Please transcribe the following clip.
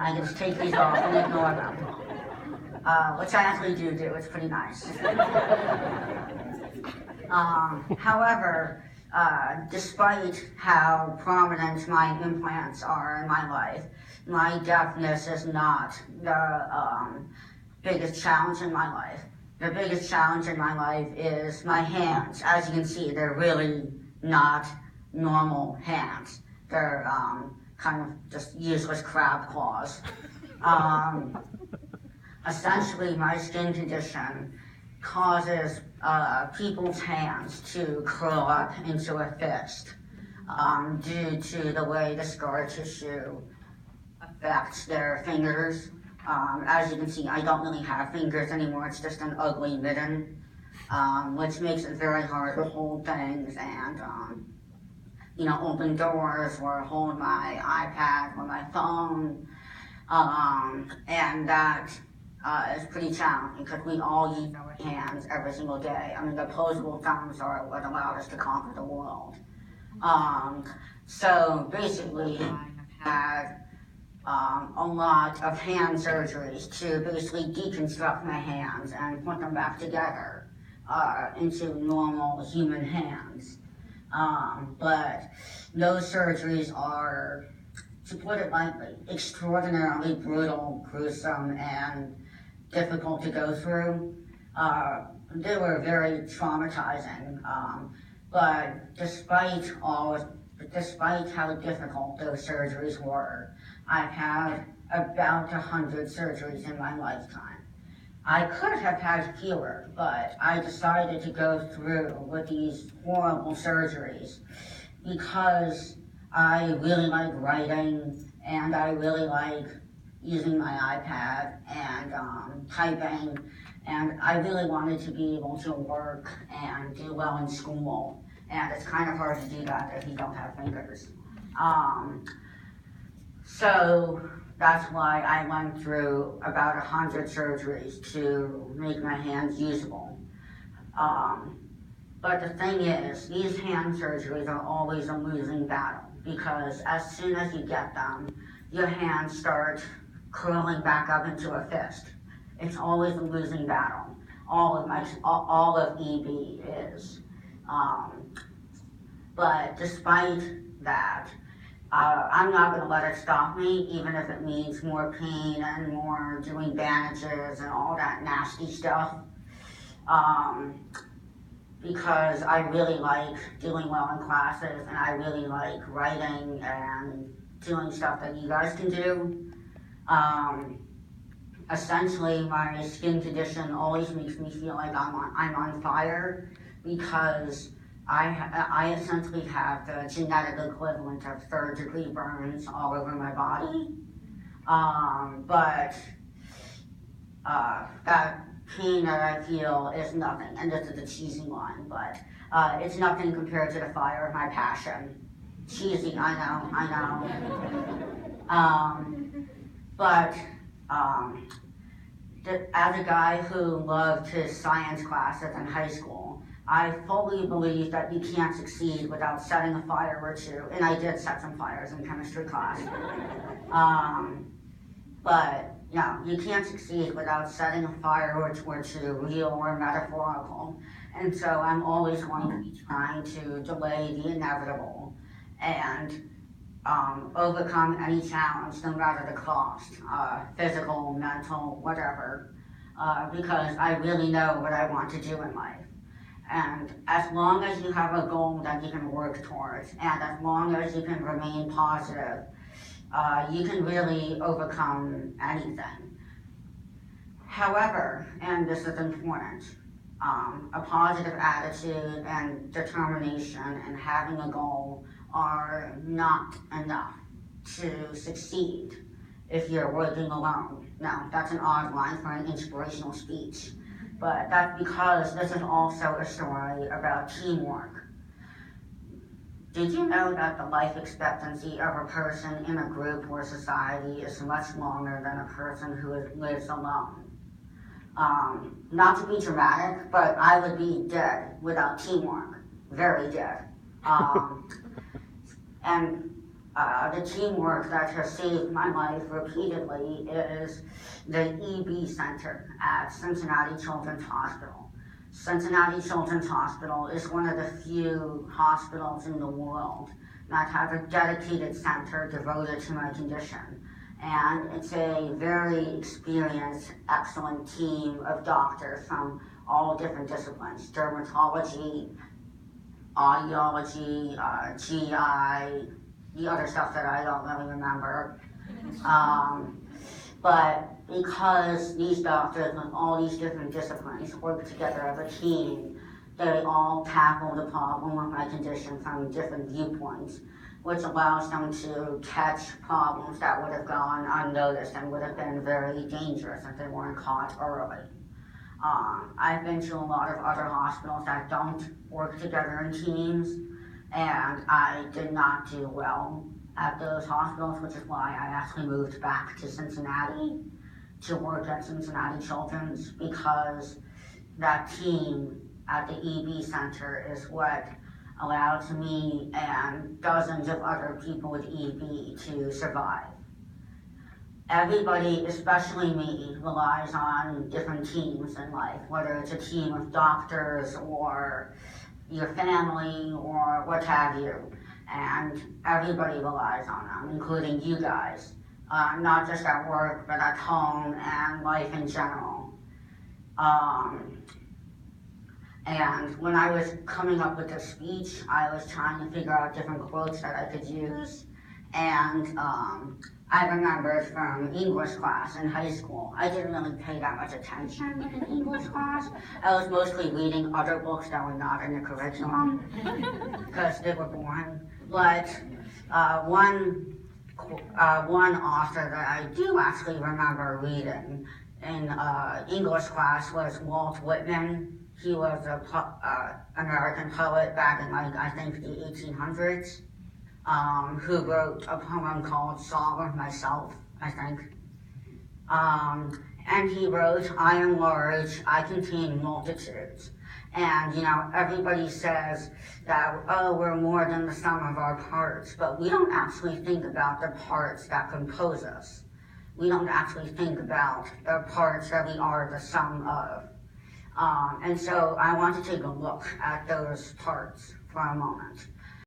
I can just take these off and ignore them, which I actually do. It's pretty nice. However, despite how prominent my implants are in my life, my deafness is not the biggest challenge in my life. The biggest challenge in my life is my hands. As you can see, they're really not normal hands. They're kind of just useless crab claws. Essentially, my skin condition causes people's hands to curl up into a fist due to the way the scar tissue affects their fingers. As you can see, I don't really have fingers anymore. It's just an ugly mitten, which makes it very hard to hold things and open doors or hold my iPad or my phone. And that is pretty challenging because we all use our hands every single day. I mean, the opposable thumbs are what allowed us to conquer the world. So basically, I have had a lot of hand surgeries to basically deconstruct my hands and put them back together into normal human hands. But those surgeries are, to put it lightly, extraordinarily brutal, gruesome, and difficult to go through. They were very traumatizing, but despite how difficult those surgeries were, I've had about 100 surgeries in my lifetime. I could have had fewer, but I decided to go through with these horrible surgeries because I really like writing and I really like using my iPad and typing, and I really wanted to be able to work and do well in school, and it's kind of hard to do that if you don't have fingers. So that's why I went through about 100 surgeries to make my hands usable. But the thing is, these hand surgeries are always a losing battle because as soon as you get them, your hands start curling back up into a fist. It's always a losing battle. All of EB is. But despite that, I'm not going to let it stop me, even if it means more pain and more doing bandages and all that nasty stuff. Because I really like doing well in classes and I really like writing and doing stuff that you guys can do. Essentially, my skin condition always makes me feel like I'm on fire because I essentially have the genetic equivalent of third-degree burns all over my body. But that pain that I feel is nothing, and this is a cheesy line, but it's nothing compared to the fire of my passion. Cheesy, I know. But as a guy who loved his science classes in high school, I fully believe that you can't succeed without setting a fire or two, and I did set some fires in chemistry class. But no, you can't succeed without setting a fire or two, real or metaphorical. And so I'm always going to be trying to delay the inevitable and overcome any challenge, no matter the cost, physical, mental, whatever, because I really know what I want to do in life. And as long as you have a goal that you can work towards, and as long as you can remain positive, you can really overcome anything. However, and this is important, a positive attitude and determination and having a goal are not enough to succeed if you're working alone. Now, that's an odd line for an inspirational speech, but that's because this is also a story about teamwork. Did you know that the life expectancy of a person in a group or society is much longer than a person who lives alone? Not to be dramatic, but I would be dead without teamwork. Very dead. And the teamwork that has saved my life repeatedly is the EB Center at Cincinnati Children's Hospital. Cincinnati Children's Hospital is one of the few hospitals in the world that have a dedicated center devoted to my condition. And it's a very experienced, excellent team of doctors from all different disciplines: dermatology, audiology, GI, the other stuff that I don't really remember. But because these doctors with all these different disciplines work together as a team, they all tackle the problem with my condition from different viewpoints, which allows them to catch problems that would have gone unnoticed and would have been very dangerous if they weren't caught early. I've been to a lot of other hospitals that don't work together in teams, and I did not do well at those hospitals, which is why I actually moved back to Cincinnati to work at Cincinnati Children's, because that team at the EB Center is what allowed me and dozens of other people with EB to survive. Everybody, especially me, relies on different teams in life, whether it's a team of doctors or your family or what have you. And everybody relies on them, including you guys, not just at work, but at home and life in general. And when I was coming up with this speech, I was trying to figure out different quotes that I could use. And I remembered from English class in high school. I didn't really pay that much attention in English class. I was mostly reading other books that were not in the curriculum because they were boring. But one author that I do actually remember reading in English class was Walt Whitman. He was an American poet back in, I think, the 1800s. Who wrote a poem called Song of Myself, I think. And he wrote, "I am large, I contain multitudes." And, everybody says that, oh, we're more than the sum of our parts, but we don't actually think about the parts that compose us. We don't actually think about the parts that we are the sum of. And so I want to take a look at those parts for a moment.